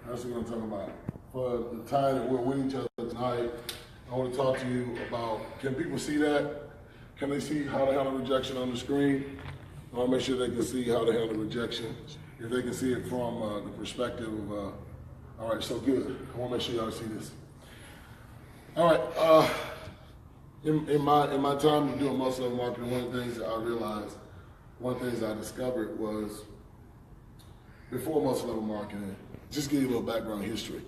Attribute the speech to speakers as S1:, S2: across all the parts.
S1: That's what I'm talking about. For the time that we're with each other tonight, I want to talk to you about, can people see that? Can they see how to handle rejection on the screen? I want to make sure they can see how to handle rejection. If they can see it from the perspective of, all right, so good. I want to make sure y'all see this. All right, in my time doing multi-level marketing, one of the things that I realized, one of the things I discovered was, before multi-level marketing, just give you a little background history.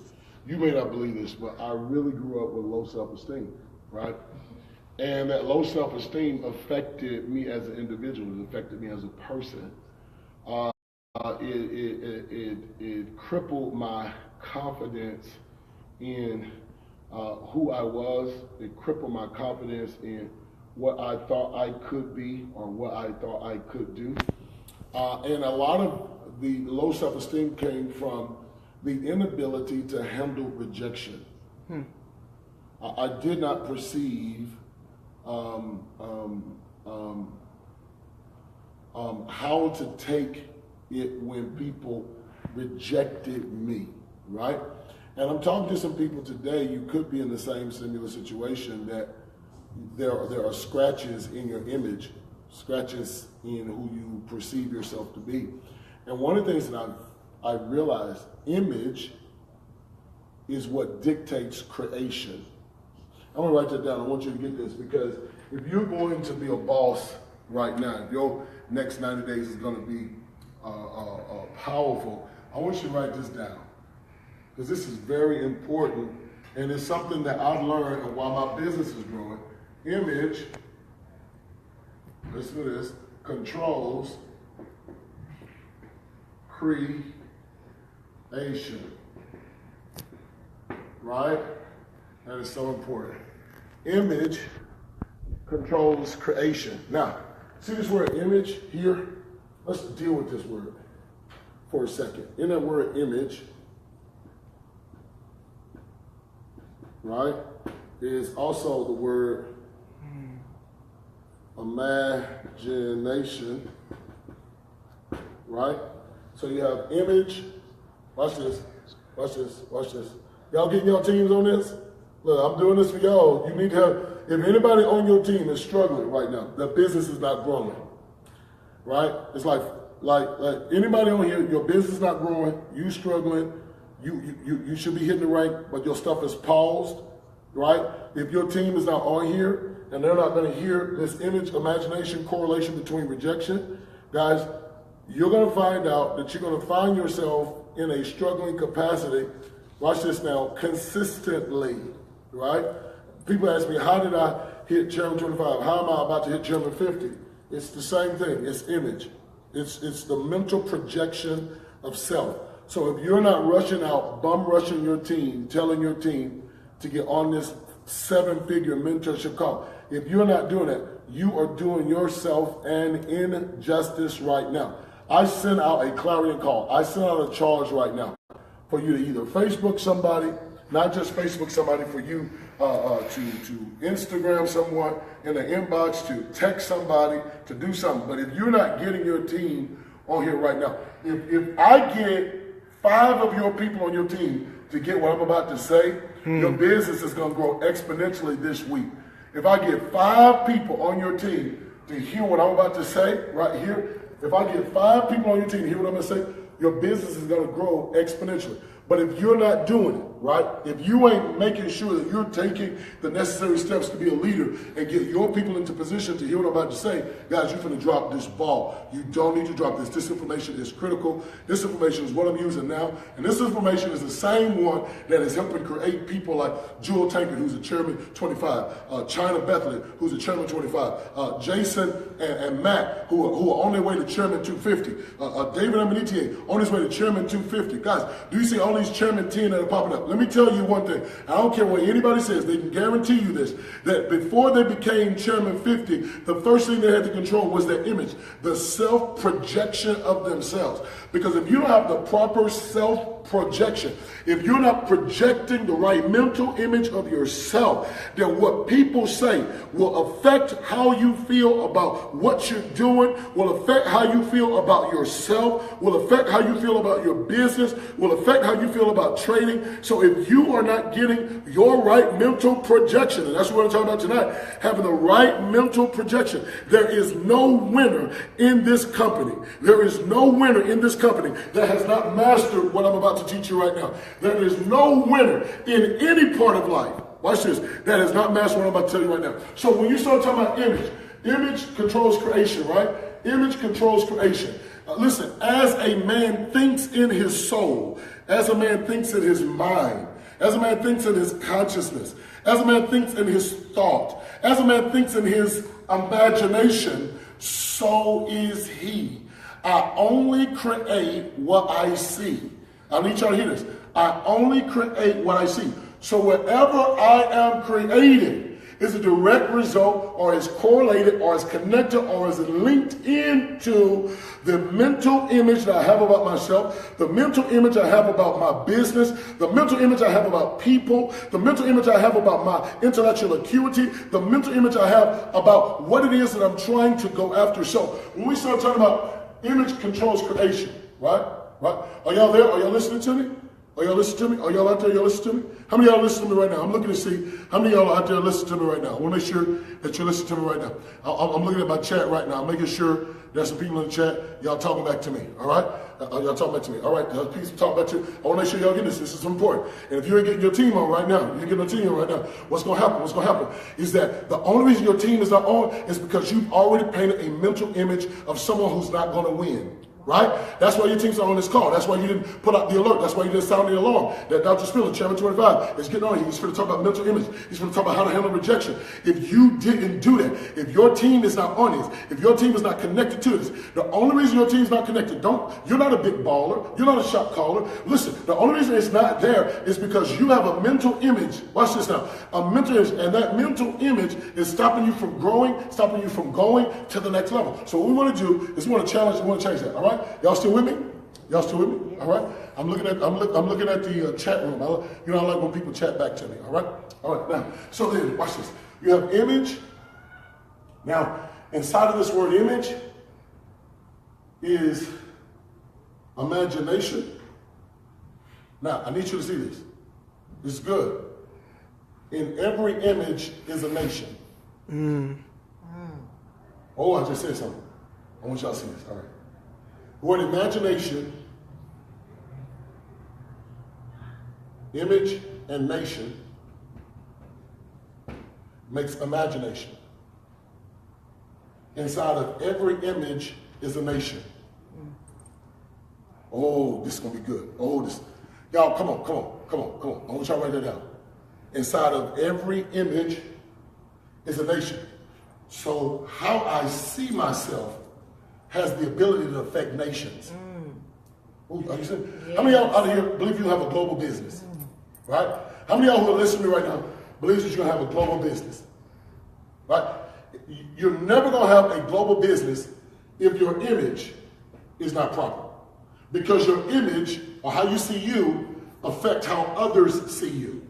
S1: You may not believe this, but I really grew up with low self-esteem, right? And that low self-esteem affected me as an individual. It affected me as a person. It crippled my confidence in who I was. It crippled my confidence in what I thought I could be or what I thought I could do. And a lot of the low self-esteem came from the inability to handle rejection. I did not perceive how to take it when people rejected me, right? And I'm talking to some people today, you could be in the same similar situation, that there are scratches in your image, scratches in who you perceive yourself to be. And one of the things that I realized, image is what dictates creation. I'm gonna write that down. I want you to get this, because if you're going to be a boss right now, if your next 90 days is gonna be powerful, I want you to write this down, because this is very important, and it's something that I've learned while my business is growing. Image, listen to this, controls creation, right? That is so important. Image controls creation. Now, see this word image here? Let's deal with this word for a second. In that word image, right, is also the word imagination, right? So you have image, watch this, watch this, watch this. Y'all getting y'all teams on this? Look, I'm doing this for y'all. You need to have, if anybody on your team is struggling right now, the business is not growing, right? It's like anybody on here, your business is not growing, you struggling, you should be hitting the rank, but your stuff is paused, right? If your team is not on here and they're not going to hear this image, imagination, correlation between rejection, guys, you're going to find out that you're going to find yourself in a struggling capacity. Watch this now, consistently, right? People ask me, how did I hit Chairman 25? How am I about to hit Chairman 50? It's the same thing, it's image. It's the mental projection of self. So if you're not rushing out, bum rushing your team, telling your team to get on this 7-figure mentorship call, if you're not doing it, you are doing yourself an injustice right now. I send out a clarion call. I send out a charge right now for you to either Facebook somebody, not just Facebook somebody, for you to Instagram someone in the inbox, to text somebody, to do something. But if you're not getting your team on here right now, if I get 5 of your people on your team to get what I'm about to say, your business is going to grow exponentially this week. If I get 5 people on your team to hear what I'm about to say right here, if I get 5 people on your team to hear what I'm going to say, your business is going to grow exponentially. But if you're not doing it, right, if you ain't making sure that you're taking the necessary steps to be a leader and get your people into position to hear what I'm about to say, guys, you're going to drop this ball. You don't need to drop this. This information is critical. This information is what I'm using now. And this information is the same one that is helping create people like Jewel Tankard, who's a Chairman 25, China Bethlehem, who's a Chairman 25, Jason and Matt, who are on their way to Chairman 250, David Amanitier on his way to Chairman 250. Guys, do you see all these Chairman 10 that are popping up? Let me tell you one thing. I don't care what anybody says. They can guarantee you this, that before they became Chairman 50, the first thing they had to control was their image, the self-projection of themselves. Because if you don't have the proper self projection. If you're not projecting the right mental image of yourself, then what people say will affect how you feel about what you're doing, will affect how you feel about yourself, will affect how you feel about your business, will affect how you feel about trading. So if you are not getting your right mental projection, and that's what we're talking about tonight, having the right mental projection, there is no winner in this company. There is no winner in this company that has not mastered what I'm about to teach you right now. There is no winner in any part of life, watch this, that has not mastered what I'm about to tell you right now. So when you start talking about image, image controls creation, right? Image controls creation. Listen, as a man thinks in his soul, as a man thinks in his mind, as a man thinks in his consciousness, as a man thinks in his thought, as a man thinks in his imagination, so is he. I only create what I see. I need y'all to hear this. I only create what I see. So whatever I am creating is a direct result, or is correlated, or is connected, or is linked into the mental image that I have about myself, the mental image I have about my business, the mental image I have about people, the mental image I have about my intellectual acuity, the mental image I have about what it is that I'm trying to go after. So when we start talking about image controls creation, right? Are y'all there? Are y'all listening to me? Are y'all listening to me? Are y'all out there? Y'all listening to me? How many of y'all listen to me right now? I'm looking to see how many of y'all out there listening to me right now. I want to make sure that you're listening to me right now. I'm looking at my chat right now. I'm making sure there's some people in the chat. Y'all talking back to me. All right? Y'all talking back to me. All right? Please talk back to me. I want to make sure y'all get this. This is important. And if you ain't getting your team on right now, you ain't getting your team on right now, what's going to happen? What's going to happen is that the only reason your team is not on is because you've already painted a mental image of someone who's not going to win. Right? That's why your team's not on this call. That's why you didn't put out the alert. That's why you didn't sound the alarm. That Dr. Spiller, Chairman 25, is getting on here. He's going to talk about mental image. He's going to talk about how to handle rejection. If you didn't do that, if your team is not on this, if your team is not connected to this, the only reason your team's not connected, you're not a big baller. You're not a shot caller. Listen, the only reason it's not there is because you have a mental image. Watch this now. A mental image, and that mental image is stopping you from growing, stopping you from going to the next level. So what we want to do is we want to challenge, we want to change that. All right? Y'all still with me? Y'all still with me? All right. I'm looking at the chat room. I like when people chat back to me. All right. All right. Now, so then, watch this. You have image. Now, inside of this word image is imagination. Now, I need you to see this. This is good. In every image is a nation. Oh, I just said something. I want y'all to see this. All right. The word imagination, image, and nation makes imagination. Inside of every image is a nation. Oh, this is going to be good. Oh, this. Y'all, come on. I want y'all to write that down. Inside of every image is a nation. So how I see myself has the ability to affect nations. Ooh, are you saying? Yes. How many of y'all out here believe you have a global business? Right? How many of y'all who are listening to me right now believe that you're going to have a global business? Right? You're never going to have a global business if your image is not proper. Because your image, or how you see you, affects how others see you.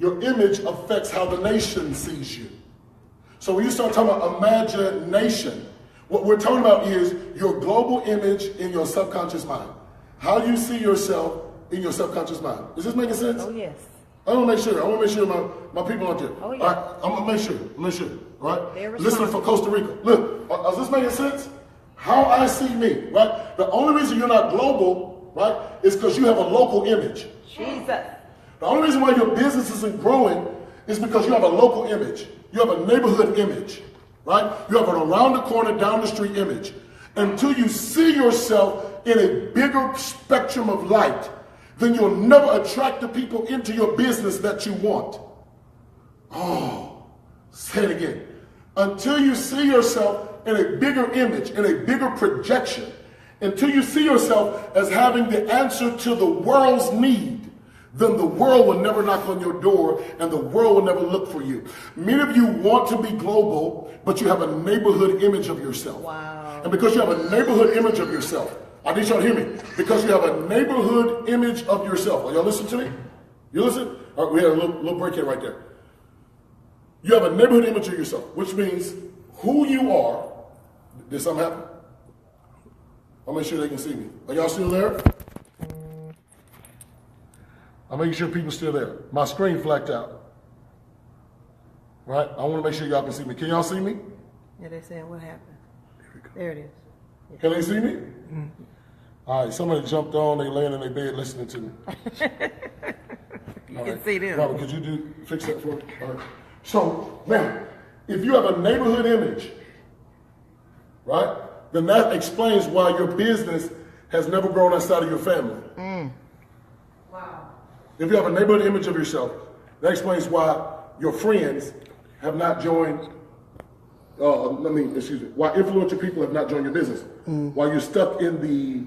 S1: Your image affects how the nation sees you. So when you start talking about imagination, what we're talking about is your global image in your subconscious mind. How you see yourself in your subconscious mind. Is this making sense?
S2: Oh, yes.
S1: I want to make sure my people out there.
S2: Oh, yes.
S1: All right, I'm going to make sure. All right? Listening from Costa Rica. Look, is this making sense? How I see me, right? The only reason you're not global, right, is because you have a local image.
S2: Jesus.
S1: The only reason why your business isn't growing is because you have a local image. You have a neighborhood image. Right? You have an around the corner, down the street image. Until you see yourself in a bigger spectrum of light, then you'll never attract the people into your business that you want. Oh, say it again. Until you see yourself in a bigger image, in a bigger projection, until you see yourself as having the answer to the world's need, then the world will never knock on your door and the world will never look for you. Many of you want to be global, but you have a neighborhood image of yourself.
S2: Wow.
S1: And because you have a neighborhood image of yourself, I need y'all to hear me. Because you have a neighborhood image of yourself. Are y'all listening to me? You listen? All right, we had a little break in right there. You have a neighborhood image of yourself, which means who you are. Did something happen? I'll make sure they can see me. Are y'all still there? I'm making sure people are still there. My screen flacked out. Right? I want to make sure y'all can see me. Can y'all see me?
S2: Yeah, they're saying what happened. There it is. Yeah.
S1: Can they see me? Mm-hmm. All right, somebody jumped on, they laying in their bed listening to me.
S2: You can see them.
S1: Robert, could you fix that for me? All right. So, now, if you have a neighborhood image, right, then that explains why your business has never grown outside of your family.
S2: Wow.
S1: If you have a neighborhood image of yourself, that explains why your friends have not joined, why influential people have not joined your business, while you're stuck in the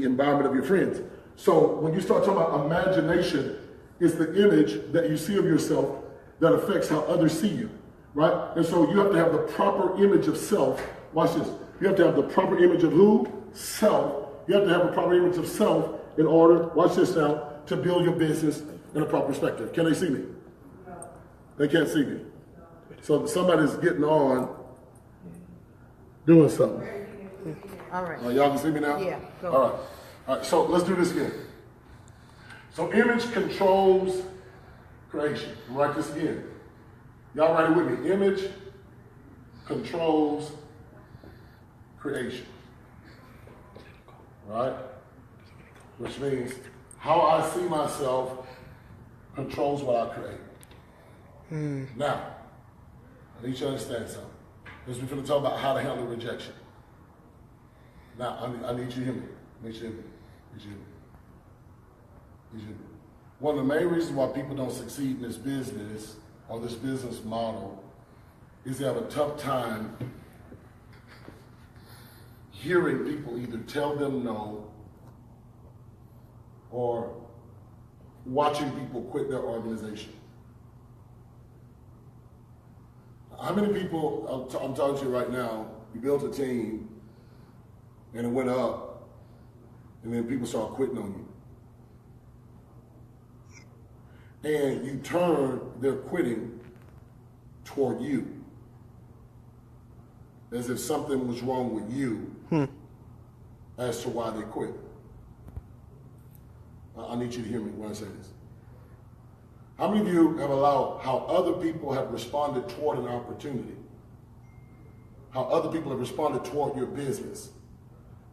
S1: environment of your friends. So when you start talking about imagination, it's the image that you see of yourself that affects how others see you, right? And so you have to have the proper image of self. Watch this. You have to have the proper image of who? Self. You have to have a proper image of self in order, watch this now, to build your business in a proper perspective. Can they see me? No. They can't see me. So somebody's getting on doing something.
S2: All right.
S1: Y'all can see me now?
S2: Yeah, go.
S1: All right, so let's do this again. So image controls creation. Write this again. Y'all write it with me. Image controls creation. Right? Which means how I see myself controls what I create. Now, I need you to understand something. Because we're going to talk about how to handle rejection. Now, I need you to hear me. Make sure you hear me. Need you to hear me. One of the main reasons why people don't succeed in this business or this business model is they have a tough time hearing people either tell them no or watching people quit their organization. How many people, I'm talking to you right now, you built a team and it went up and then people started quitting on you. And you turn their quitting toward you as if something was wrong with you as to why they quit. I need you to hear me when I say this. How many of you have allowed how other people have responded toward an opportunity? How other people have responded toward your business?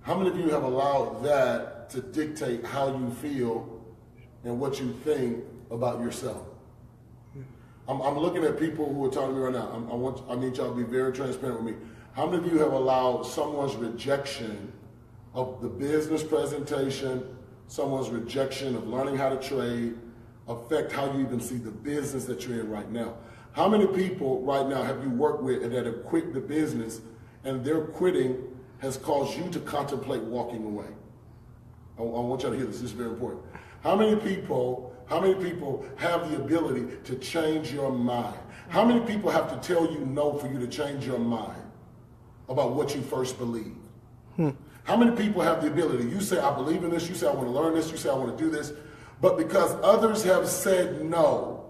S1: How many of you have allowed that to dictate how you feel and what you think about yourself? I'm looking at people who are talking to me right now. I need y'all to be very transparent with me. How many of you have allowed someone's rejection of the business presentation, someone's rejection of learning how to trade, affect how you even see the business that you're in right now? How many people right now have you worked with that have quit the business and their quitting has caused you to contemplate walking away? I want y'all to hear this. This is very important. How many people have the ability to change your mind? How many people have to tell you no for you to change your mind about what you first believed? How many people have the ability? You say, I believe in this. You say, I want to learn this. You say, I want to do this. But because others have said no,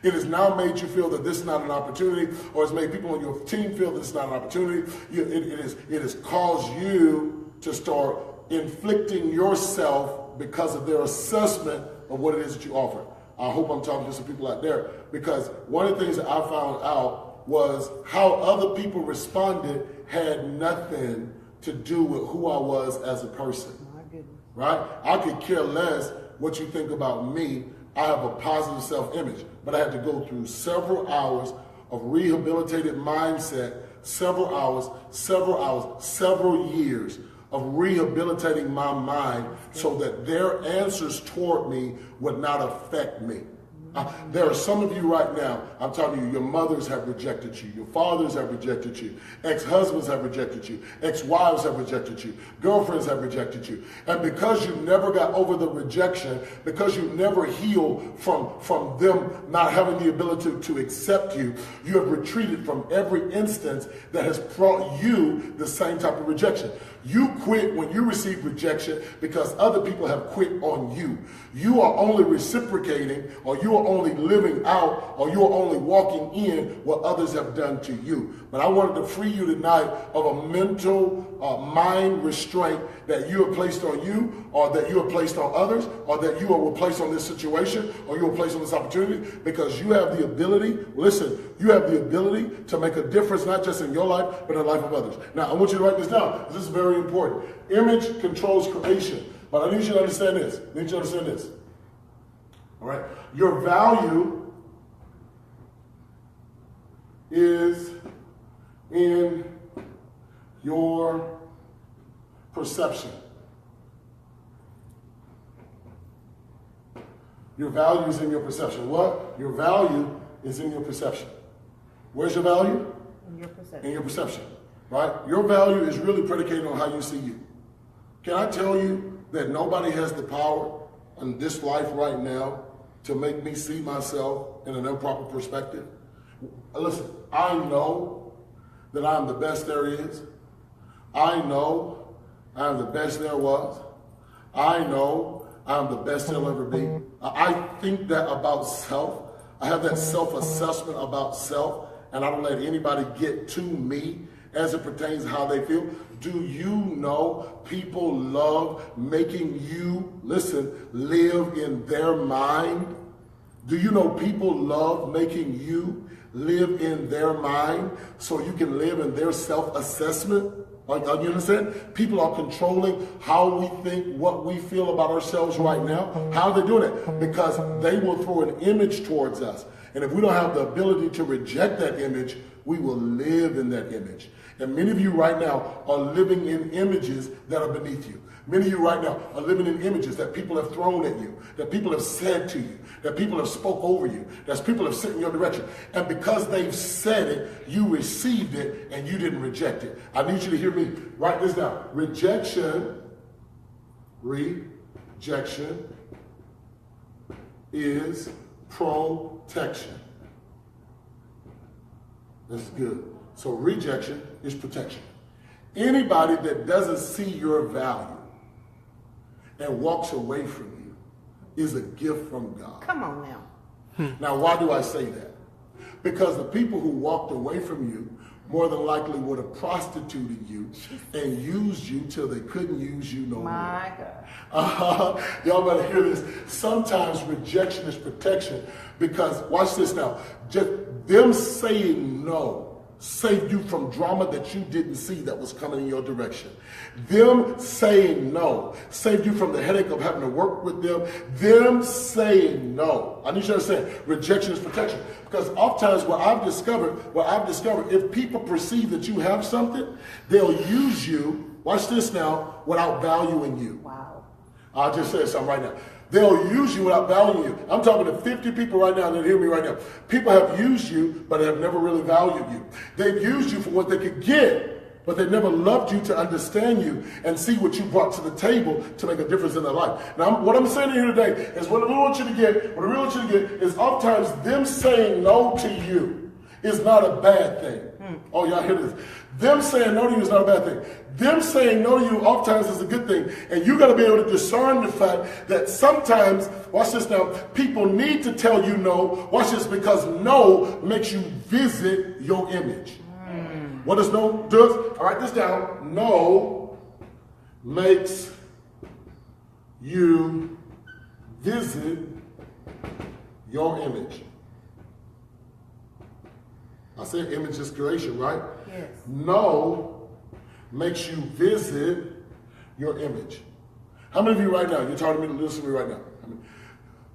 S1: it has now made you feel that this is not an opportunity, or it's made people on your team feel that it's not an opportunity. It has caused you to start inflicting yourself because of their assessment of what it is that you offer. I hope I'm talking to some people out there, because one of the things that I found out was how other people responded had nothing to do with who I was as a person. My goodness. Right? I could care less what you think about me. I have a positive self-image, but I had to go through several hours of rehabilitated mindset, several years of rehabilitating my mind so that their answers toward me would not affect me. There are some of you right now, I'm telling you, your mothers have rejected you, your fathers have rejected you, ex-husbands have rejected you, ex-wives have rejected you, girlfriends have rejected you. And because you never got over the rejection, because you never healed from them not having the ability to accept you, you have retreated from every instance that has brought you the same type of rejection. You quit when you receive rejection because other people have quit on you. You are only reciprocating, or you are only living out, or you are only walking in what others have done to you. But I wanted to free you tonight of a mental mind restraint that you have placed on you, or that you have placed on others, or that you were placed on this situation, or you were placed on this opportunity, because you have the ability, listen, you have the ability to make a difference, not just in your life, but in the life of others. Now, I want you to write this down. This is very important. Image controls creation. But I need you to understand this. I need you to understand this. All right? Your value is in your perception. Your value is in your perception. What? Your value is in your perception. Where's your value?
S2: In your perception.
S1: In your perception. Right? Your value is really predicated on how you see you. Can I tell you that nobody has the power in this life right now to make me see myself in an improper perspective? Listen, I know that I'm the best there is. I know I'm the best there was. I know I'm the best there'll ever be. I think that about self. I have that self-assessment about self, and I don't let anybody get to me as it pertains to how they feel. Do you know people love making you, listen, live in their mind? Do you know people love making you live in their mind so you can live in their self-assessment? Like, you understand? People are controlling how we think, what we feel about ourselves right now. How are they doing it? Because they will throw an image towards us. And if we don't have the ability to reject that image, we will live in that image. And many of you right now are living in images that are beneath you. Many of you right now are living in images that people have thrown at you, that people have said to you, that people have spoke over you, that people have sent in your direction. And because they've said it, you received it and you didn't reject it. I need you to hear me. Write this down. Rejection is protection. This is good. So rejection is protection. Anybody that doesn't see your value and walks away from you is a gift from God.
S2: Come on now.
S1: Now, why do I say that? Because the people who walked away from you more than likely would have prostituted you and used you till they couldn't use you no more.
S2: My God.
S1: Y'all better hear this. Sometimes rejection is protection because, watch this now, just them saying no saved you from drama that you didn't see that was coming in your direction. Them saying no saved you from the headache of having to work with them. Them saying no. I need you to understand, rejection is protection. Because oftentimes what I've discovered, if people perceive that you have something, they'll use you, watch this now, without valuing you.
S2: Wow.
S1: I'll just say something right now. They'll use you without valuing you. I'm talking to 50 people right now that hear me right now. People have used you, but have never really valued you. They've used you for what they could get, but they never loved you to understand you and see what you brought to the table to make a difference in their life. Now, what I'm saying here today is what I really want you to get, is oftentimes them saying no to you is not a bad thing. Oh, y'all hear this? Them saying no to you is not a bad thing. Them saying no to you oftentimes is a good thing. And you got to be able to discern the fact that sometimes, watch this now, people need to tell you no. Watch this, because no makes you visit your image. What does no do? All right, this down. No makes you visit your image. I said image is creation, right?
S2: Yes.
S1: No makes you visit your image. How many of you right now, you're talking to me, listen to me right now.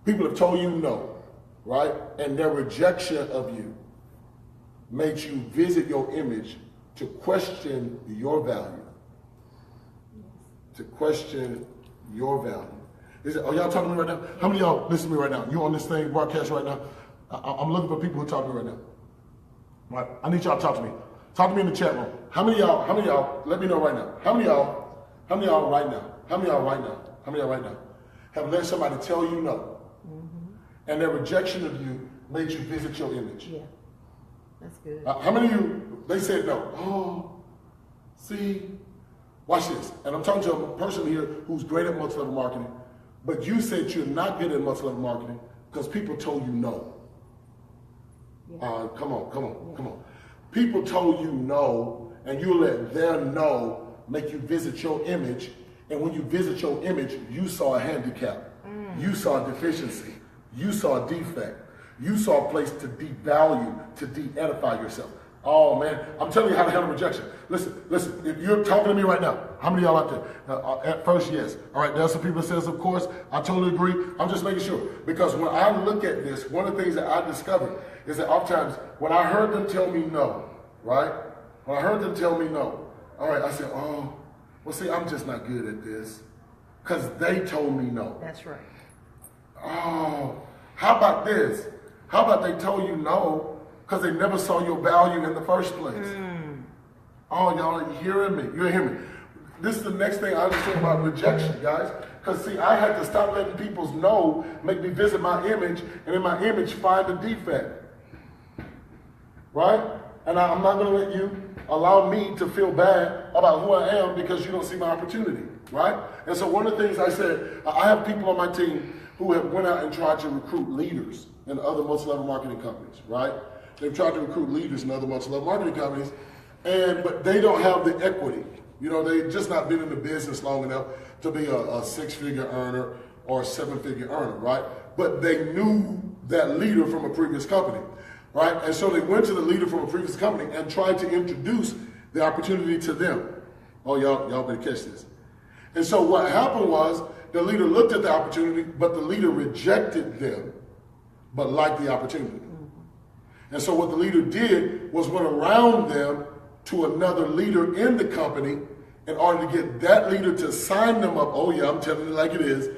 S1: People have told you no, right? And their rejection of you made you visit your image to question your value. To question your value. Are y'all talking to me right now? How many of y'all, listen to me right now? You on this thing, broadcast right now? I'm looking for people who talk to me right now. Right. I need y'all to talk to me. Talk to me in the chat room. How many of y'all, let me know right now. How many of y'all right now have let somebody tell you no, and their rejection of you made you visit your image?
S2: Yeah, that's good.
S1: How many of you, they said no? Oh, see, Watch this. And I'm talking to a person here who's great at multi-level marketing, but you said you're not good at multi-level marketing because people told you no. Yeah. Come on. People told you no, and you let their no make you visit your image. And when you visit your image, you saw a handicap. You saw a deficiency. You saw a defect. You saw a place to devalue, to de-edify yourself. Oh man, I'm telling you how to handle rejection. Listen, if you're talking to me right now, how many of y'all out there? At first, yes. All right, there's some people that says, of course, I totally agree. I'm just making sure. Because when I look at this, one of the things that I discovered is that oftentimes when I heard them tell me no, right? When I heard them tell me no, all right, I said, oh, well see, I'm just not good at this. Because they told me no.
S2: That's right.
S1: Oh, how about this? How about they told you no because they never saw your value in the first place? Oh, y'all are hearing me. You're hearing me. This is the next thing I understand about rejection, guys. Because see, I had to stop letting people's no make me visit my image, and in my image find a defect. Right? And I'm not going to let you allow me to feel bad about who I am because you don't see my opportunity. Right? And so one of the things I said, I have people on my team who have went out and tried to recruit leaders in other multi-level marketing companies, right? They've tried to recruit leaders in other multi-level marketing companies, but they don't have the equity. You know, they've just not been in the business long enough to be a six-figure earner or a seven-figure earner, right? But they knew that leader from a previous company, right? And so they went to the leader from a previous company and tried to introduce the opportunity to them. Oh, y'all better catch this. And so what happened was the leader looked at the opportunity, but the leader rejected them, but liked the opportunity. And so what the leader did was went around them to another leader in the company in order to get that leader to sign them up. Oh yeah, I'm telling you like it is.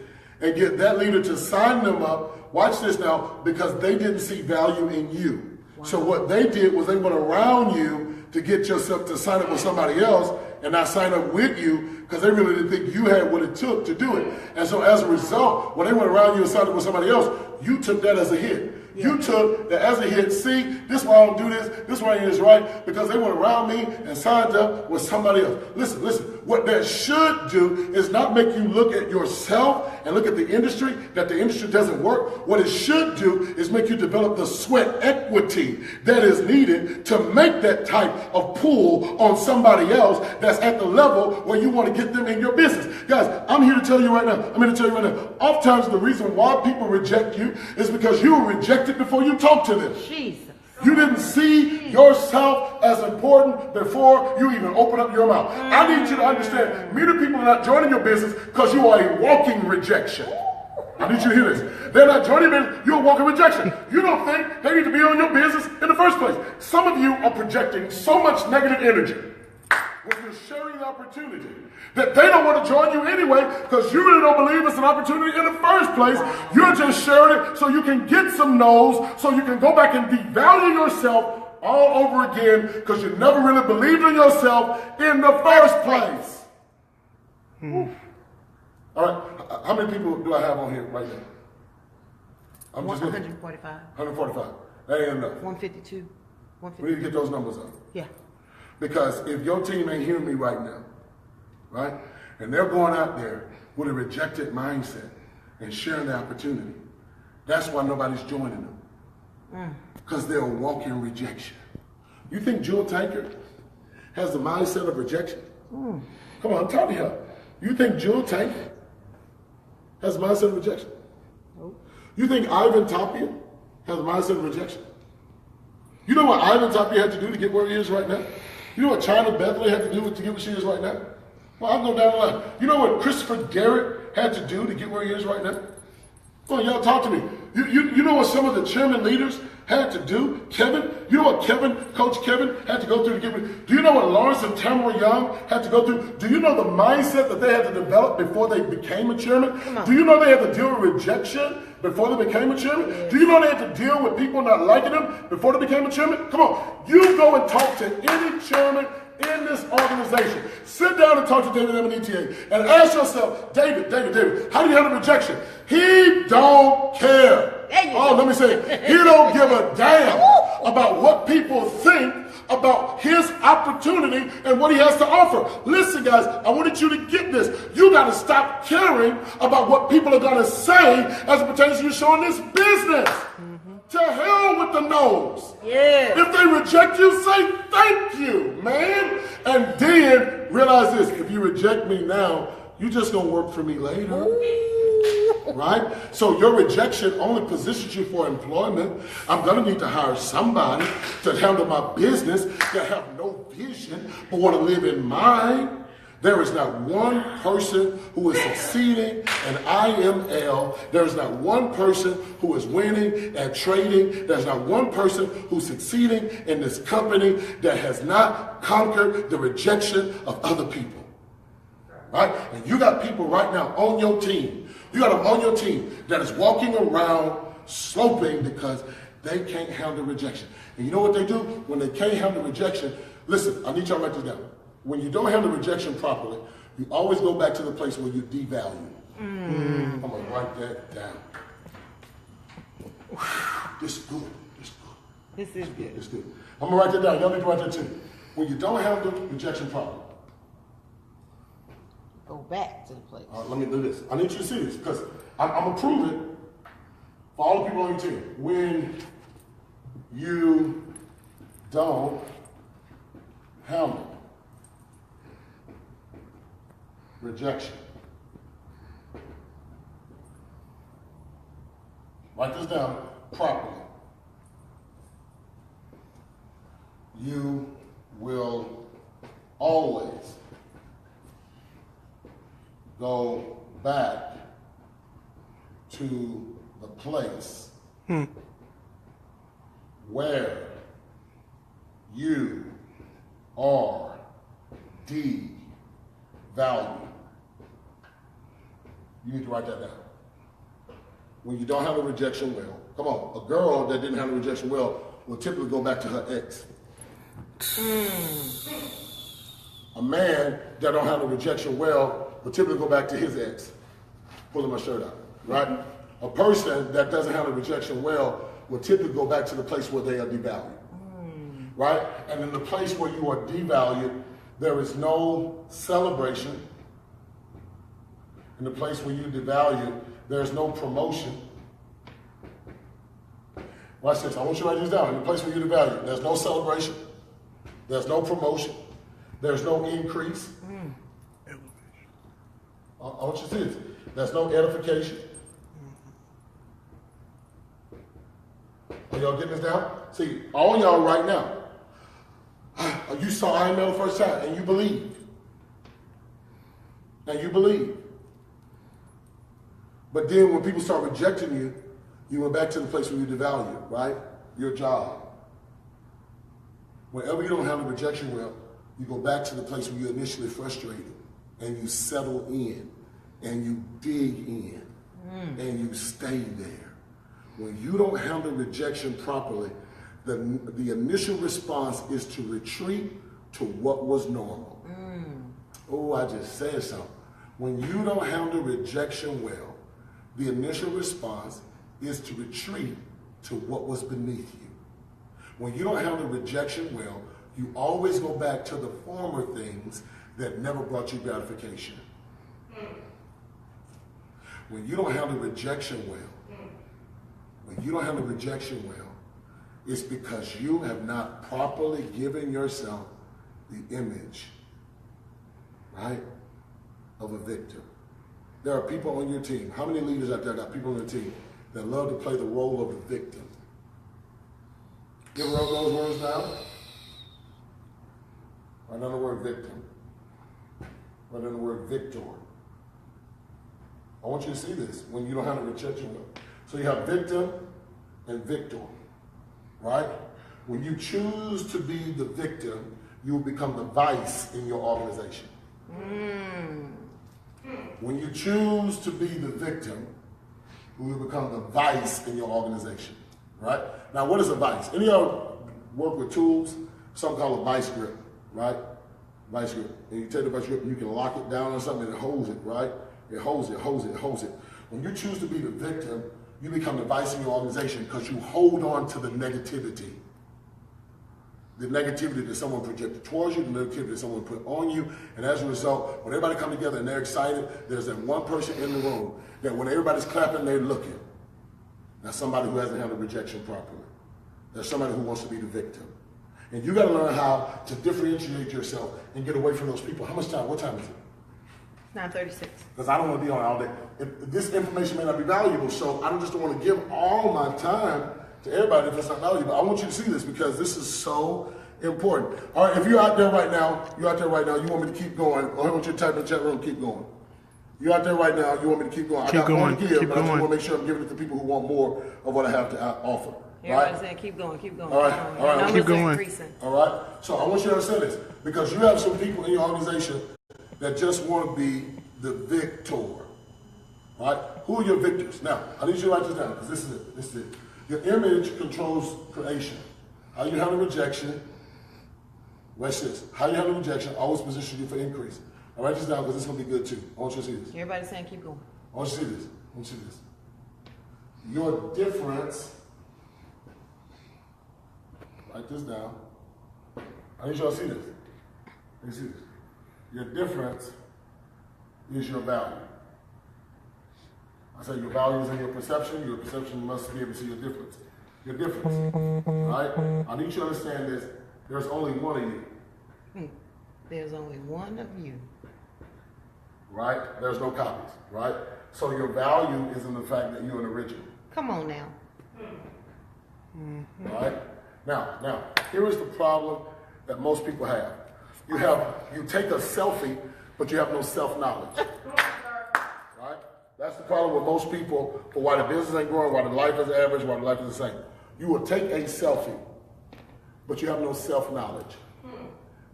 S1: And get that leader to sign them up. Watch this now, because they didn't see value in you. Wow. So what they did was they went around you to get yourself to sign up with somebody else and not sign up with you because they really didn't think you had what it took to do it. And so as a result, when they went around you and signed up with somebody else, you took that as a hit. Yeah. You took that as a hit. See, this is why I don't do this. This is why it is right. Because they went around me and signed up with somebody else. Listen. What that should do is not make you look at yourself and look at the industry, that the industry doesn't work. What it should do is make you develop the sweat equity that is needed to make that type of pull on somebody else that's at the level where you want to get them in your business. Guys, I'm here to tell you right now. Oftentimes the reason why people reject you is because you were rejected before you talked to them.
S2: Jesus.
S1: You didn't see yourself as important before you even open up your mouth. I need you to understand, many people are not joining your business because you are a walking rejection. I need you to hear this. They're not joining your business, you're a walking rejection. You don't think they need to be on your business in the first place. Some of you are projecting so much negative energy when you're sharing the opportunity that they don't want to join you anyway because you really don't believe it's an opportunity in the first place. You're just sharing it so you can get some no's, so you can go back and devalue yourself all over again because you never really believed in yourself in the first place. All right, how many people do I have on here right now? I'm just
S2: 145.
S1: 145. That ain't enough.
S2: 152.
S1: We need to get those numbers up.
S2: Yeah.
S1: Because if your team ain't hearing me right now, right? And they're going out there with a rejected mindset and sharing the opportunity. That's why nobody's joining them. Because they're walking rejection. You think Jewel Tankard has the mindset of rejection? Come on, I'm talking to you. You think Jewel Tankard has the mindset of rejection? Nope. You think Ivan Tapia has the mindset of rejection? You know what Ivan Tapia had to do to get where he is right now? You know what China Beverly had to do to get where she is right now? Well, I'll go down the line. You know what Christopher Garrett had to do to get where he is right now? Well, y'all talk to me. You know what some of the chairman leaders had to do? Kevin, you know what Coach Kevin had to go through to get where? Do you know what Lawrence and Tamara Young had to go through? Do you know the mindset that they had to develop before they became a chairman? Do you know they had to deal with rejection before they became a chairman? Yes. Do you know they had to deal with people not liking them before they became a chairman? Come on, you go and talk to any chairman in this organization. Sit down and talk to David Emanetier and ask yourself, David, how do you handle rejection? He don't care. Oh, let me say it. He don't give a damn about what people think about his opportunity and what he has to offer. Listen, guys, I wanted you to get this. You got to stop caring about what people are going to say as it pertains to you showing this business. To hell with the no's.
S2: Yeah.
S1: If they reject you, say thank you, man. And then realize this, if you reject me now, you just gonna work for me later. Right? So your rejection only positions you for employment. I'm gonna need to hire somebody to handle my business that have no vision but want to live in mine. There is not one person who is succeeding in IML. There is not one person who is winning at trading. There's not one person who's succeeding in this company that has not conquered the rejection of other people. Right? And you got people right now on your team. You got them on your team that is walking around sloping because they can't handle rejection. And you know what they do? When they can't handle rejection, listen, I need y'all to write this down. When you don't handle rejection properly, you always go back to the place where you devalue. I'm going to write that down. This is good. This is good.
S2: This is good.
S1: It's good. I'm going to write that down. Y'all need to write that too. When you don't handle rejection properly.
S2: Go back to the place.
S1: All right, let me do this. I need you to see this because I'm going to prove it for all the people on your team. When you don't handle rejection. Write this down properly. You will always go back to the place where you are devalued. You need to write that down. When you don't handle rejection well, come on, a girl that didn't handle rejection well will typically go back to her ex. A man that don't handle rejection well will typically go back to his ex. Pulling my shirt out, right? A person that doesn't handle rejection well will typically go back to the place where they are devalued, right? And in the place where you are devalued, there is no celebration. In the place where you devalue, there's no promotion. Watch this. I want you to write this down. In the place where you devalue, there's no celebration. There's no promotion. There's no increase. I want you to see this. There's no edification. Are y'all getting this down? See, all y'all right now, you saw IML the first time and you believe. And you believe. But then when people start rejecting you, you went back to the place where you devalue, right? Your job. Whenever you don't handle rejection well, you go back to the place where you're initially frustrated and you settle in and you dig in and you stay there. When you don't handle rejection properly, the initial response is to retreat to what was normal. Oh, I just said something. When you don't handle rejection well, the initial response is to retreat to what was beneath you. When you don't handle rejection well, you always go back to the former things that never brought you gratification. When you don't handle rejection well, it's because you have not properly given yourself the image, right, of a victim. There are people on your team. How many leaders out there got people on their team that love to play the role of the victim? You ever wrote those words down? Write down the word victim. Write down the word victor. I want you to see this when you don't have a rejection well. So you have victim and victor, right? When you choose to be the victim, you will become the vice in your organization. When you choose to be the victim, you will become the vice in your organization, right? Now, what is a vice? Any of y'all work with tools? Something called a vice grip, right? Vice grip. And you take the vice grip and you can lock it down on something and it holds it, right? It holds it, holds it, holds it. When you choose to be the victim, you become the vice in your organization because you hold on to the negativity. the negativity that someone projected towards you, the negativity that someone put on you, and as a result, when everybody come together and they're excited, there's that one person in the room that when everybody's clapping, they're looking. That's somebody who hasn't handled rejection properly. There's somebody who wants to be the victim. And you got to learn how to differentiate yourself and get away from those people. How much time? What time is it?
S2: 9:36.
S1: Because I don't want to be on all day. This information may not be valuable, so I just don't want to give all my time to everybody if it's not valuable. I want you to see this because this is so important. All right, if you're out there right now, you want me to keep going, or I want you to type in the chat room, keep going. You're out there right now, you want me to keep going. I got more to give, but I just want to make sure I'm giving it to people who want more of what I have to offer.
S2: Everybody's saying keep going, keep going.
S1: All right,
S2: keep going. All
S1: right, so I want you to understand this, because you have some people in your organization that just want to be the victor. All right, who are your victors? Now, I need you to write this down, because this is it. Your image controls creation. How you handle rejection, watch this. How you handle rejection always positions you for increase. Now write this down because this is going to be good too. I want you to see this.
S2: Everybody's saying keep going.
S1: I want you to see this. I want you to see this. Your difference, write this down. I need y'all to see this. Let me see this. Your difference is your value. I say your value is in your perception. Your perception must be able to see your difference. Your difference, right? I need you to understand this. There's only one of you.
S2: There's only one of you.
S1: Right? There's no copies, right? So your value is in the fact that you're an original.
S2: Come on now.
S1: Right? Now, here is the problem that most people have. You take a selfie, but you have no self-knowledge. Right? That's the problem with most people for why the business ain't growing, why the life is average, why the life is the same. You will take a selfie, but you have no self-knowledge.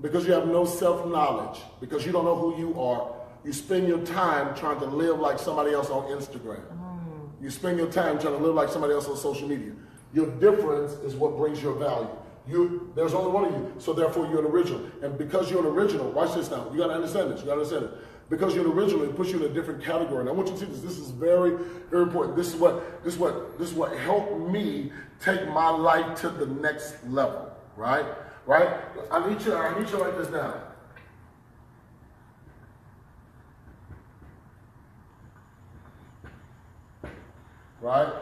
S1: Because you have no self-knowledge, because you don't know who you are, you spend your time trying to live like somebody else on Instagram. You spend your time trying to live like somebody else on social media. Your difference is what brings your value. There's only one of you, so therefore you're an original. And because you're an original, watch this now. You got to understand this. You got to understand it. Because you're an original, it puts you in a different category. And I want you to see this. This is very, very important. This is what helped me take my life to the next level. Right? Right? I need you to write this down. Right?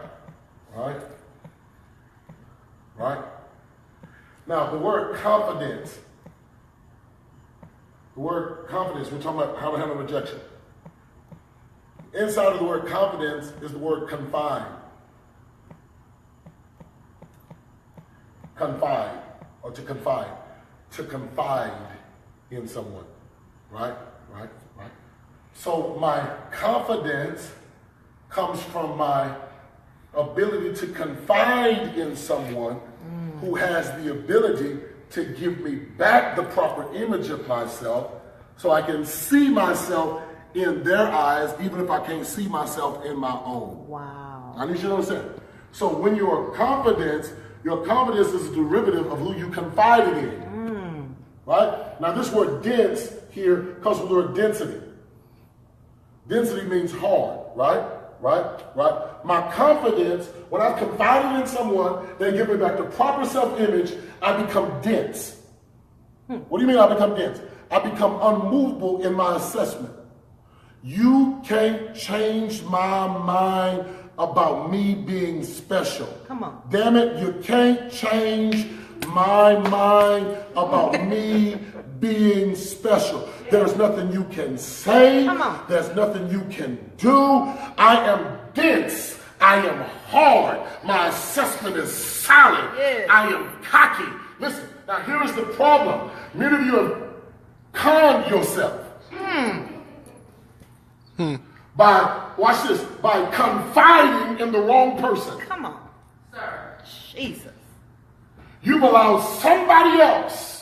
S1: Now, the word confidence, we're talking about how to handle rejection. Inside of the word confidence is the word confide. Confide, or to confide. To confide in someone. Right? So my confidence comes from my ability to confide in someone who has the ability to give me back the proper image of myself so I can see myself in their eyes even if I can't see myself in my own.
S2: Wow.
S1: I need you to understand. So when your confidence is a derivative of who you confided in. Right? Now this word dense here comes from the word density. Density means hard, right? My confidence, when I've confided in someone, they give me back the proper self-image, I become dense. What do you mean I become dense? I become unmovable in my assessment. You can't change my mind about me being special.
S2: Come on.
S1: Damn it, you can't change my mind about me being special. There's nothing you can say. There's nothing you can do. I am dense. I am hard. My assessment is solid.
S2: Yes.
S1: I am cocky. Listen, now here is the problem. Many of you have conned yourself. By confiding in the wrong person.
S2: Come on. Sir. Jesus.
S1: You've allowed somebody else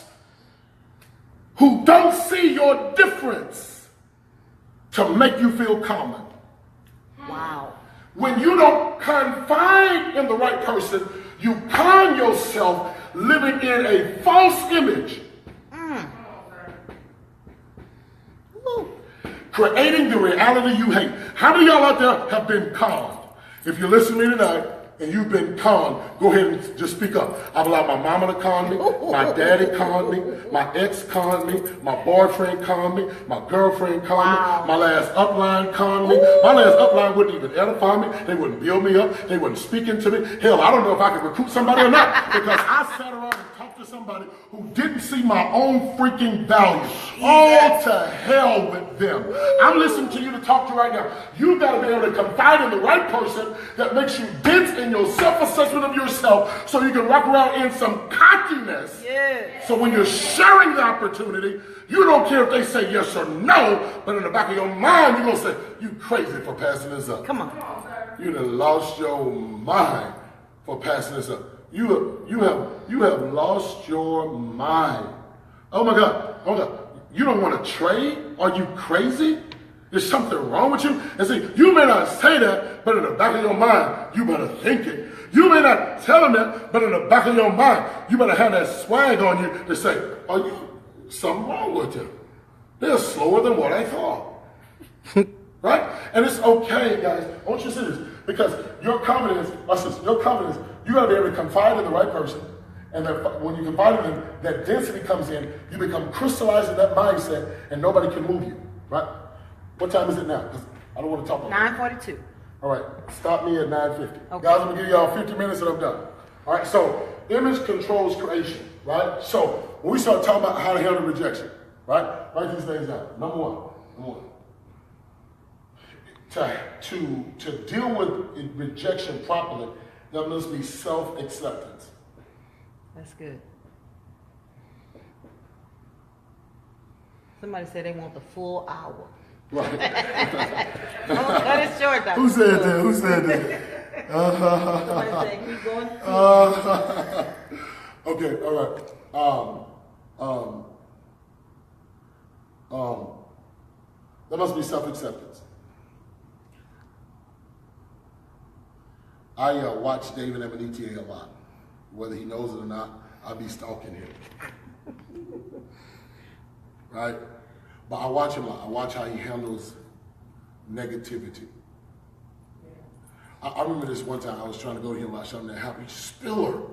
S1: who don't see your difference to make you feel common.
S2: Wow.
S1: When you don't confide in the right person, you con yourself living in a false image. Creating the reality you hate. How many of y'all out there have been conned? If you listen to me tonight, and you've been conned, go ahead and just speak up. I've allowed my mama to con me, my daddy conned me, my ex conned me, my boyfriend conned me, my girlfriend conned me, my last upline conned me. My last upline wouldn't even edify me. They wouldn't build me up. They wouldn't speak into me. Hell, I don't know if I could recruit somebody or not because I sat around and talked to somebody who didn't see my own freaking value. Oh, to hell with them. I'm listening to you to talk to right now. You got to be able to confide in the right person that makes you dense in your self-assessment of yourself so you can walk around in some cockiness. So when you're sharing the opportunity, you don't care if they say yes or no, but in the back of your mind, you're going to say, you crazy for passing this up.
S2: Come on.
S1: You done lost your mind for passing this up. You have lost your mind. Oh my God. Oh my God. You don't want to trade? Are you crazy? Is something wrong with you? And see, you may not say that, but in the back of your mind, you better think it. You may not tell them that, but in the back of your mind, you better have that swag on you to say, are you something wrong with them? They're slower than what I thought. Right? And it's okay, guys. I want you to see this. Because your confidence, watch this, your confidence, you got to be able to confide in the right person. And that when you confide in them, that density comes in, you become crystallized in that mindset, and nobody can move you. Right? What time is it now? Because I don't want to talk about
S2: 9:42.
S1: All right, stop me at 9:50.
S2: Okay.
S1: Guys, I'm going to give y'all 50 minutes and I'm done. All right, so image controls creation, right? So when we start talking about how to handle rejection, right? Write these things down. Number one. To deal with rejection properly, there must be self-acceptance.
S2: That's good. Somebody said they want the full hour.
S1: Right.
S2: I'm gonna cut it short, Dr.
S1: Who said that? Who said that?
S2: Somebody said keep going.
S1: Okay, all right. There must be self-acceptance. I watch David Emanite a lot. Whether he knows it or not, I'll be stalking him. Right? But I watch him a lot. I watch how he handles negativity. I remember this one time I was trying to go to him about something that happened. Spiller.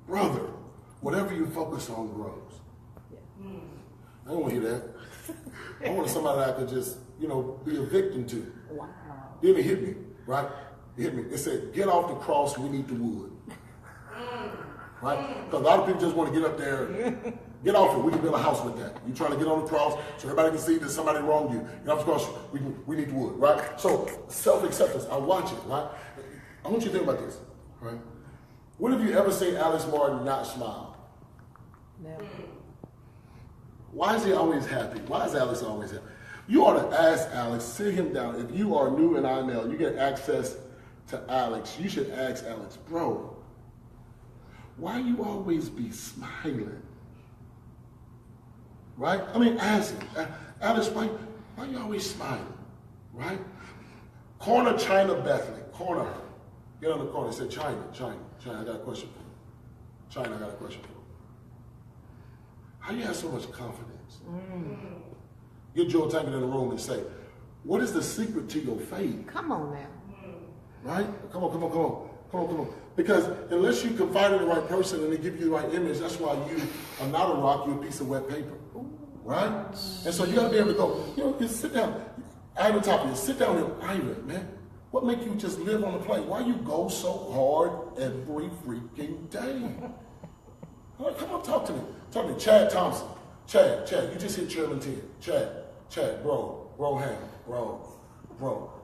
S1: Brother, whatever you focus on grows. I don't want to hear that. I wanted somebody that I could just, be a victim to.
S2: Wow.
S1: Then it hit me, right? It hit me. It said, get off the cross, we need the wood. Right? Because a lot of people just want to get up there, get off it. We can build a house with that. You're trying to get on the cross so everybody can see that somebody wronged you. Get off the cross, we need the wood, right? So self-acceptance, I watch it, right? I want you to think about this, right? When have you ever seen Alex Martin not smile?
S2: Never.
S1: Why is he always happy? Why is Alex always happy? You ought to ask Alex, sit him down. If you are new in IML, you get access to Alex. You should ask Alex, bro, why you always be smiling? Right? I mean, ask him. Alex, why you always smiling? Right? Corner China Bethany. Corner her. Get on the corner. Say, China, I got a question for you. China, I got a question for you. How you have so much confidence? Get Joe Tankett in the room and say, what is the secret to your faith?
S2: Come on now.
S1: Right? Come on. Because unless you confide in the right person and they give you the right image, that's why you are not a rock, you're a piece of wet paper. Right? And so you got to be able to go, you sit down. Ivan top of you, sit down here, Ivan, man. What make you just live on the plane? Why you go so hard every freaking day? All right, come on, talk to me. Chad Thompson. Chad, you just hit Chairman 10. Chad, bro,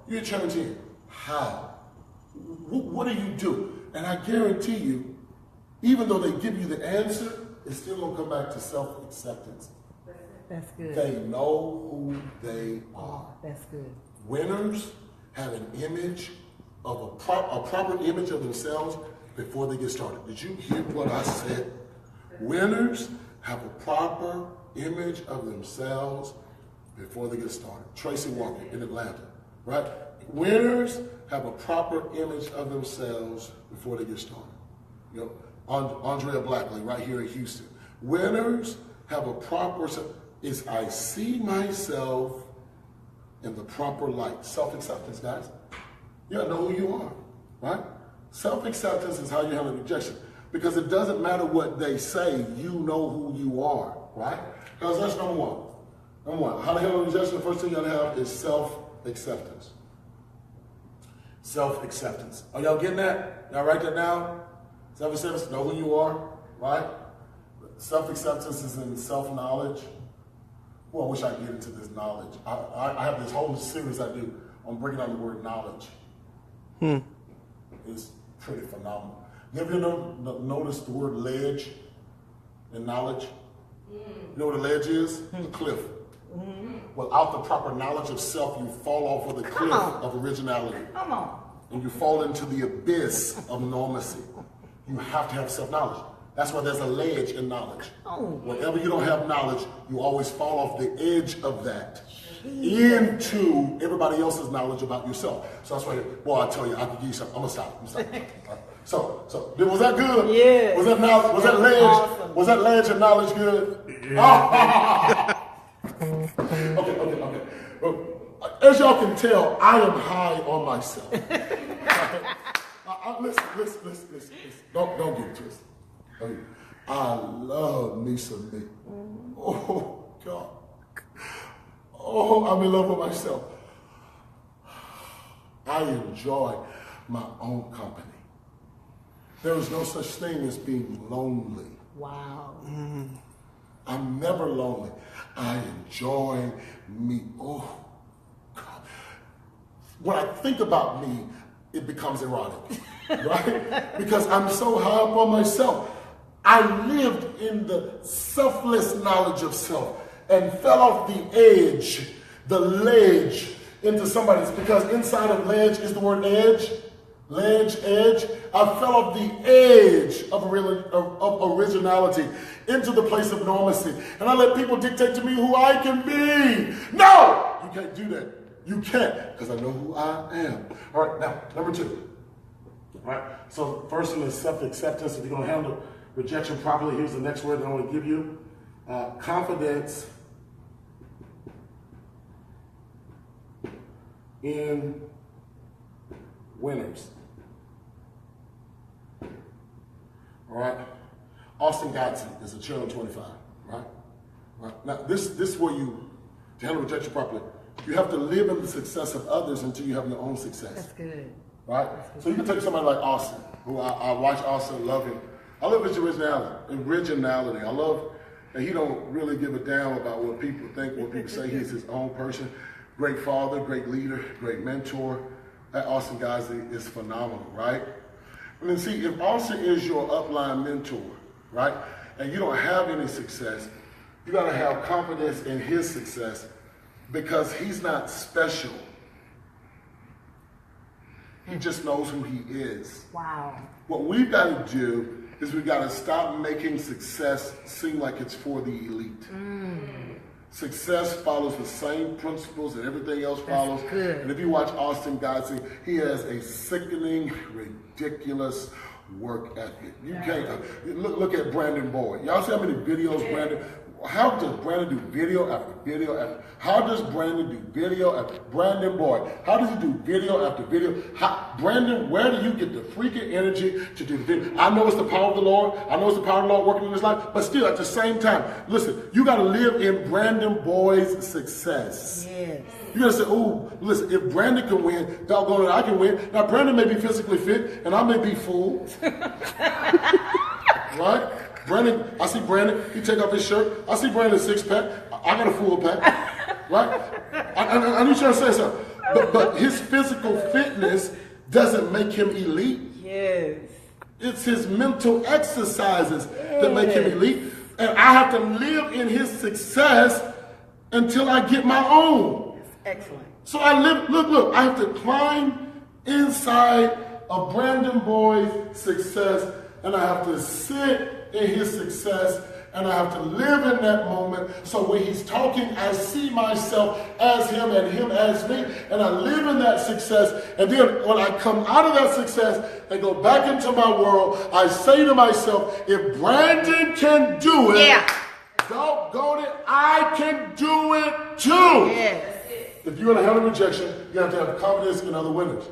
S1: you hit Chairman 10. How? What do you do? And I guarantee you, even though they give you the answer, it's still going to come back to self-acceptance.
S2: That's good.
S1: They know who they are.
S2: That's good.
S1: Winners have an image of a proper image of themselves before they get started. Did you hear what I said? Winners have a proper image of themselves before they get started. Tracy Walker in Atlanta, right? Winners have a proper image of themselves before they get started. Andrea Blackley right here in Houston. Winners have a proper, I see myself in the proper light. Self-acceptance, guys. You gotta know who you are, right? Self-acceptance is how you handle rejection. Because it doesn't matter what they say, you know who you are, right? Because that's number one. Number one, how to handle rejection, the first thing you gotta have is self-acceptance. Self-acceptance. Are y'all getting that? Y'all write that down? Self-acceptance, know who you are, right? Self-acceptance is in self-knowledge. Well, I wish I could get into this knowledge. I have this whole series I do on breaking down the word knowledge. It's pretty phenomenal. You ever notice the word ledge in knowledge? You know what a ledge is? A cliff. Without the proper knowledge of self, you fall off of the cliff of originality.
S2: Come on.
S1: And you fall into the abyss of normacy. You have to have self-knowledge. That's why there's a ledge in knowledge. Whenever you don't have knowledge, you always fall off the edge of that into everybody else's knowledge about yourself. So that's why, boy, I tell you, I could give you something. I'm gonna stop. All right. So was that good?
S2: Yeah.
S1: Was that knowledge? Was that ledge?
S2: Awesome.
S1: Was that ledge and knowledge good? Yeah. Okay. Well, as y'all can tell, I am high on myself. Listen. Don't get twisted. I love me some me. Oh, God. Oh, I'm in love with myself. I enjoy my own company. There is no such thing as being lonely.
S2: Wow.
S1: I'm never lonely. I enjoy me. Oh, God. When I think about me, it becomes erotic, right? Because I'm so high up on myself. I lived in the selfless knowledge of self and fell off the edge, the ledge, into somebody's, because inside of ledge is the word edge. Ledge, edge. I fell off the edge of originality into the place of normacy. And I let people dictate to me who I can be. No! You can't do that. You can't, because I know who I am. All right, now, number two. All right, so first one is self-acceptance. If you're going to handle rejection properly, here's the next word that I want to give you. Confidence in winners. All right. Austin Gibson is a chill 25, right? Now, this is where you, to handle rejection properly, you have to live in the success of others until you have your own success.
S2: That's good.
S1: Right? So you can take somebody like Austin, who I watch Austin, love him. I love his originality. I love that he don't really give a damn about what people think, what people say. He's his own person. Great father, great leader, great mentor. That Austin guy is phenomenal, right? And then see, if Austin is your upline mentor, right, and you don't have any success, you got to have confidence in his success because he's not special. He just knows who he is.
S2: Wow.
S1: What we've got to do is we've got to stop making success seem like it's for the elite. Success follows the same principles that everything else follows.
S2: That's good.
S1: And if you watch Austin Gibson, he has a sickening, ridiculous work ethic. You can't look at Brandon Boyd. Y'all see how many videos Brandon? How does Brandon do video after video after? How does Brandon do video after? Brandon Boyd. How does he do video after video? Brandon, where do you get the freaking energy to do the video? I know it's the power of the Lord. I know it's the power of the Lord working in his life. But still, at the same time, listen, you got to live in Brandon Boyd's success.
S2: Yes.
S1: You got to say, oh, listen, if Brandon can win, doggone it, I can win. Now, Brandon may be physically fit, and I may be full. Right? Brandon, I see Brandon, he take off his shirt. I see Brandon's six-pack. I got a full pack. Right? I need you to say something. But his physical fitness doesn't make him elite.
S2: Yes.
S1: It's his mental exercises that make him elite. And I have to live in his success until I get my own.
S2: Excellent.
S1: So I live, look, I have to climb inside of Brandon Boyd's success, and I have to sit in his success, and I have to live in that moment. So when he's talking, I see myself as him and him as me, and I live in that success. And then when I come out of that success and go back into my world, I say to myself, if Brandon can do it, doggone it, I can do it too.
S2: Yes.
S1: If you're going to handle rejection, you have to have confidence in other winners.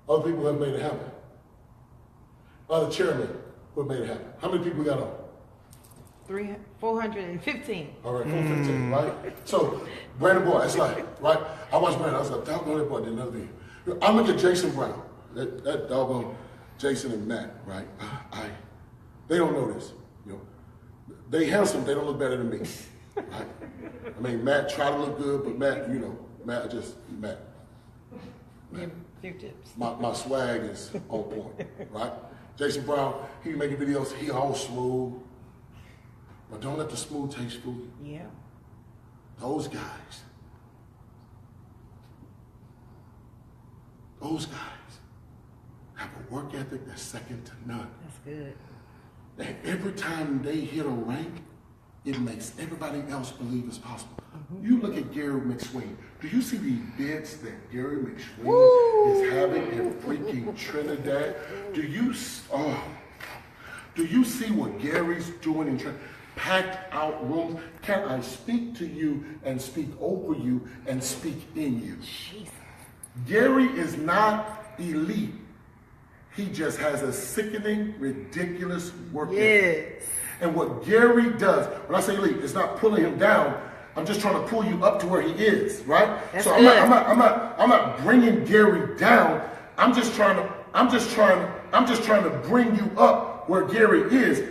S1: Other people have made it happen. Other chairmen who have made it happen. How many people we got on?
S2: 415.
S1: All right, 415, right? So, Brandon Boy, it's like, right? I watched Brandon, I was like, doggone that boy did another video. I look at Jason Brown, that doggone Jason and Matt, right? They don't know this, you know. They handsome, they don't look better than me, right? I mean, Matt tried to look good, but Matt, you know, Matt. My swag is on point, right? Jason Brown, he making videos, he all smooth. But don't let the smooth taste fool you.
S2: Yeah.
S1: Those guys have a work ethic that's second to none.
S2: That's good.
S1: And every time they hit a rank, it makes everybody else believe it's possible. Mm-hmm. You look at Gary McSween. Do you see the events that Gary McSween is having in freaking Trinidad? Do you see what Gary's doing in Trinidad? Packed out rooms. Can I speak to you and speak over you and speak in you?
S2: Jesus.
S1: Gary is not elite. He just has a sickening, ridiculous work ethic. And what Gary does, when I say elite, it's not pulling him down. I'm just trying to pull you up to where he is, right?
S2: That's
S1: so
S2: good.
S1: I'm not bringing Gary down. I'm just trying to bring you up where Gary is.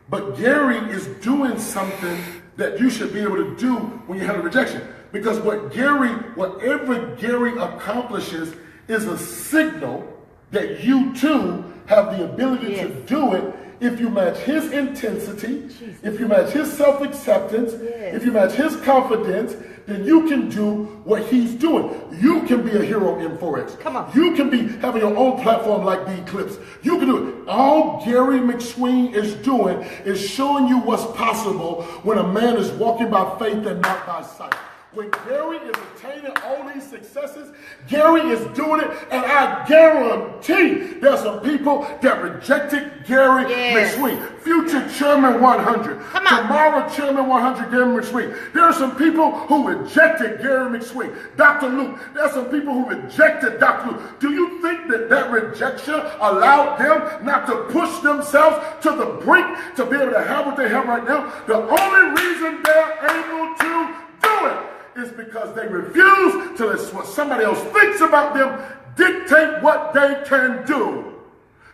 S1: But Gary is doing something that you should be able to do when you have a rejection. Because whatever Gary accomplishes is a signal that you too have the ability to do it if you match his intensity, if you match his self-acceptance, if you match his confidence, then you can do what he's doing. You can be a hero in Forex.
S2: Come on.
S1: You can be having your own platform like the Eclipse. You can do it. All Gary McSween is doing is showing you what's possible when a man is walking by faith and not by sight. When Gary is attaining all these successes, Gary is doing it, and I guarantee there's some people that rejected Gary McSween. Future Chairman 100. Tomorrow Chairman 100, Gary McSween. There are some people who rejected Gary McSween. Dr. Luke, there are some people who rejected Dr. Luke. Do you think that rejection allowed them not to push themselves to the brink to be able to have what they have right now? The only reason they're able to do it is because they refuse to let what somebody else thinks about them dictate what they can do.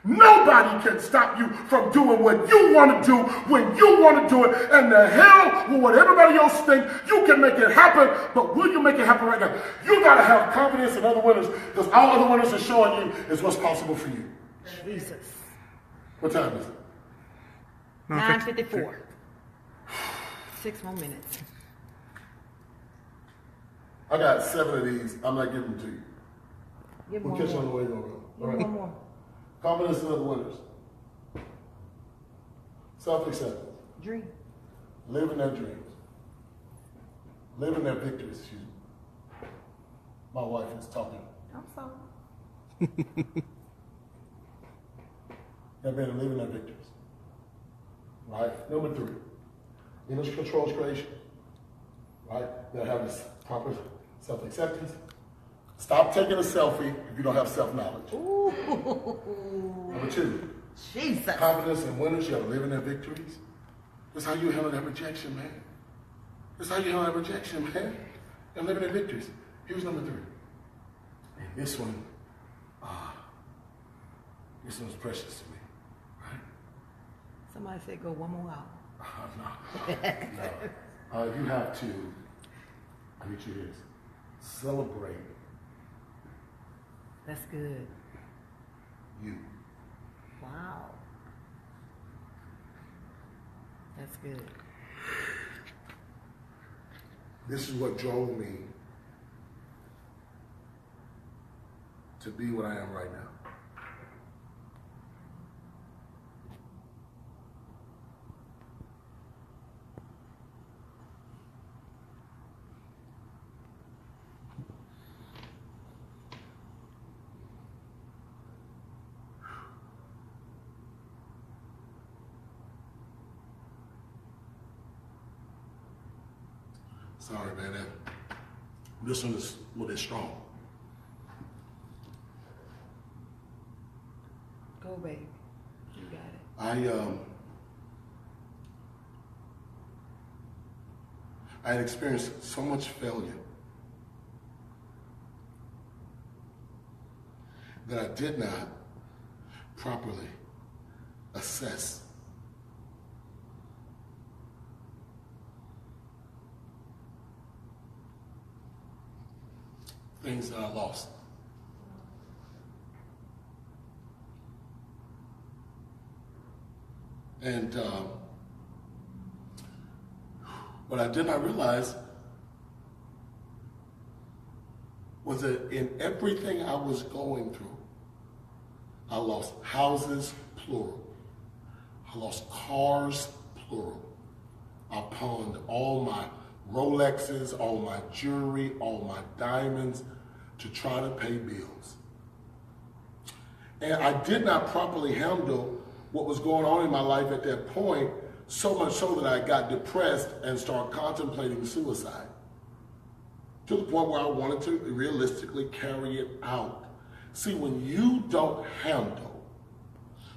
S1: Nobody can stop you from doing what you want to do when you want to do it. And the hell with what everybody else thinks, you can make it happen, but will you make it happen right now? You got to have confidence in other winners, because all other winners are showing you is what's possible for you.
S2: Jesus.
S1: What time is it?
S2: 9:54. 6 more minutes.
S1: I got 7 of these. I'm not giving them to you.
S2: Give
S1: We'll
S2: one
S1: catch you on the
S2: more.
S1: way you're going to go. All
S2: Give
S1: right.
S2: one more.
S1: Confidence in other winners. Self-acceptance.
S2: Dream.
S1: Living their dreams. Living their victories, excuse me. My wife is talking.
S2: I'm sorry.
S1: They've been living their victories. Right? Number 3. Image controls creation. Right? They'll have this proper self-acceptance. Stop taking a selfie if you don't have self-knowledge. Number 2.
S2: Jesus.
S1: Confidence in winners. You have to live in their victories. That's how you handle that rejection, man. That's how you handle that rejection, man. And live in their victories. Here's number 3. And this one was precious to me. Right?
S2: Somebody said go one more hour.
S1: No. You have to, I need you to celebrate
S2: That's good.
S1: you.
S2: Wow. That's good.
S1: This is what drove me to be what I am right now. Sorry, man. This one is a little bit strong.
S2: Go, baby. You got it.
S1: I had experienced so much failure that I did not properly assess things that I lost. And what I did not realize was that in everything I was going through, I lost houses, plural. I lost cars, plural. I pawned all my Rolexes, all my jewelry, all my diamonds to try to pay bills. And I did not properly handle what was going on in my life at that point, so much so that I got depressed and started contemplating suicide. To the point where I wanted to realistically carry it out. See, when you don't handle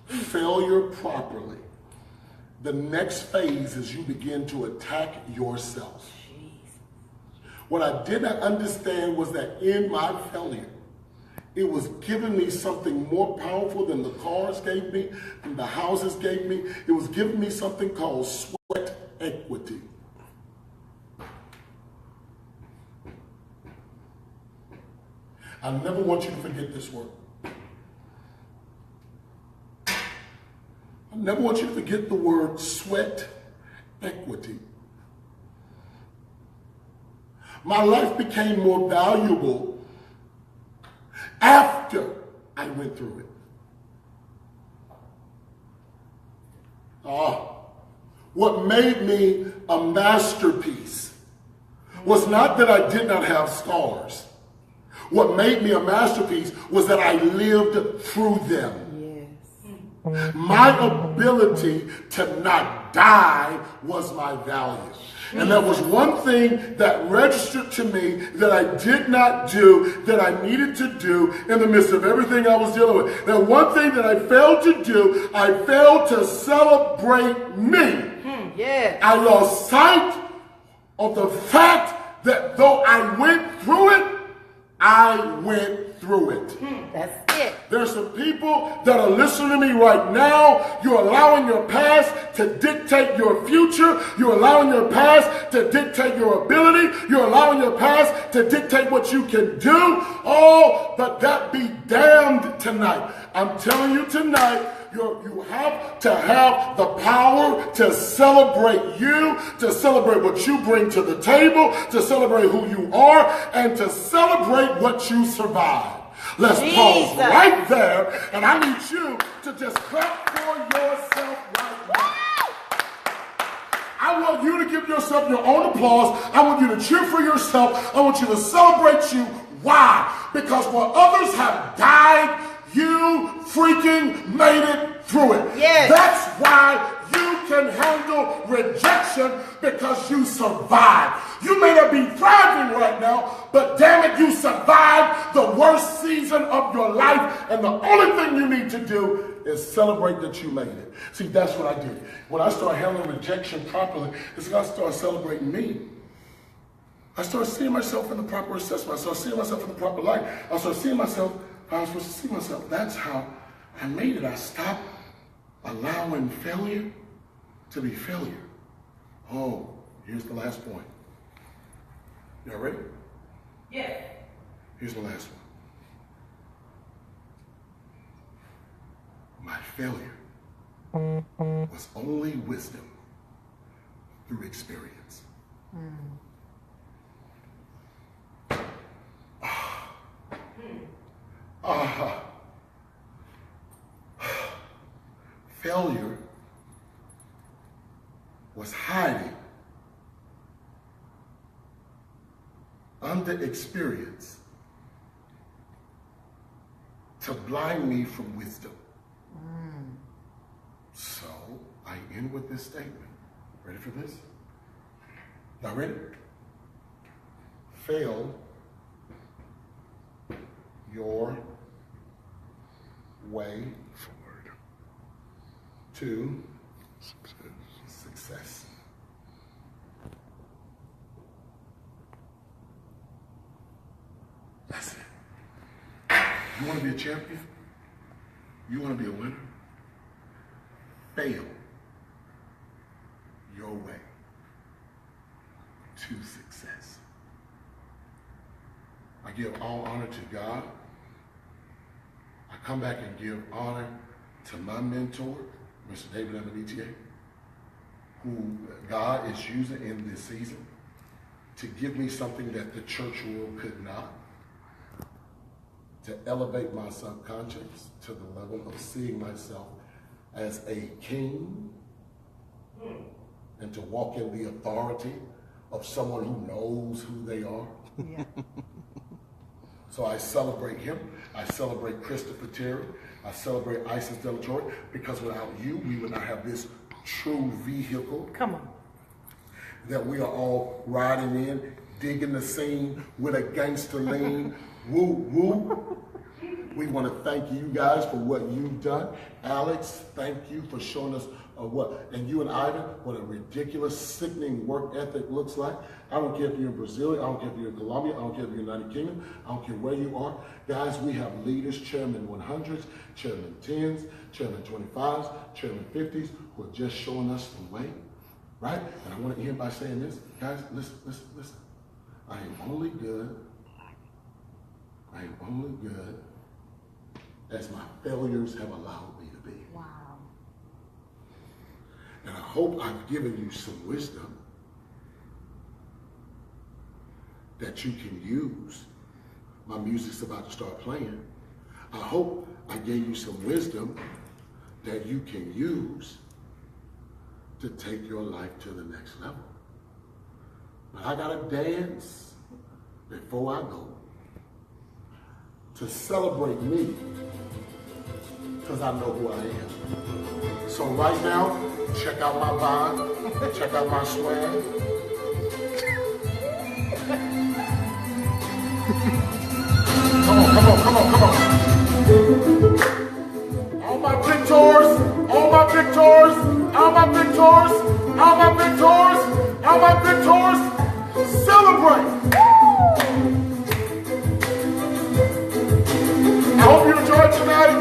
S1: failure properly, the next phase is you begin to attack yourself. What I did not understand was that in my failure, it was giving me something more powerful than the cars gave me, than the houses gave me. It was giving me something called sweat equity. I never want you to forget this word. I never want you to forget the word sweat equity. My life became more valuable after I went through it. What made me a masterpiece was not that I did not have scars. What made me a masterpiece was that I lived through them. Yes. My ability to not die was my value. And there was one thing that registered to me that I did not do, that I needed to do in the midst of everything I was dealing with. That one thing that I failed to do, I failed to celebrate me.
S2: Yeah.
S1: I lost sight of the fact that though I went through it, I went through it.
S2: That's it.
S1: There's some people that are listening to me right now. You're allowing your past to dictate your future. You're allowing your past to dictate your ability. You're allowing your past to dictate what you can do. Oh, but that be damned tonight. I'm telling you tonight, you have to have the power to celebrate you, to celebrate what you bring to the table, to celebrate who you are, and to celebrate what you survive. Let's pause right there, and I need you to just clap for yourself right now. I want you to give yourself your own applause. I want you to cheer for yourself. I want you to celebrate you. Why? Because while others have died, you freaking made it through it.
S2: Yes.
S1: That's why you can handle rejection, because you survived. You may not be thriving right now, but damn it, you survived the worst season of your life. And the only thing you need to do is celebrate that you made it. See, that's what I did. When I started handling rejection properly, is I started celebrating me. I started seeing myself in the proper assessment. I started seeing myself in the proper light. I started seeing myself how I was supposed to see myself. That's how I made it. I stopped allowing failure to be failure. Oh, here's the last point. Y'all ready?
S2: Yeah.
S1: Here's the last one. My failure was only wisdom through experience. Failure was hiding under experience to blind me from wisdom. So I end with this statement. Ready for this? Y'all ready? Fail your way to success. That's it. You want to be a champion? You want to be a winner? Fail your way to success. I give all honor to God. I come back and give honor to my mentor, Mr. David Amenitier, who God is using in this season to give me something that the church world could not, to elevate my subconscious to the level of seeing myself as a king and to walk in the authority of someone who knows who they are.
S2: Yeah.
S1: So I celebrate him. I celebrate Christopher Terry. I celebrate Isis Delatorre, because without you, we would not have this true vehicle.
S2: Come on.
S1: That we are all riding in, digging the scene with a gangster lean. Woo, woo. We want to thank you guys for what you've done. Alex, thank you for showing us and you and Ivan, what a ridiculous, sickening work ethic looks like. I don't care if you're in Brazil, I don't care if you're in Colombia, I don't care if you're in the United Kingdom, I don't care where you are. Guys, we have leaders, chairman 100s, chairman 10s, chairman 25s, chairman 50s, who are just showing us the way, right? And I want to end by saying this. Guys, listen. I am only good as my failures have allowed me to be.
S2: Wow.
S1: And I hope I've given you some wisdom that you can use. My music's about to start playing. I hope I gave you some wisdom that you can use to take your life to the next level. But I gotta dance before I go to celebrate me, because I know who I am. So right now, check out my vibe, check out my swag. Come on. All my victors, celebrate. I hope you enjoyed tonight.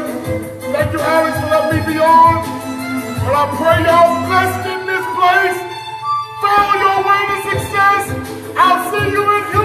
S1: Thank you, Alex, for letting me be on. And I pray y'all blessed in this place. Follow your way to success. I'll see you in Houston.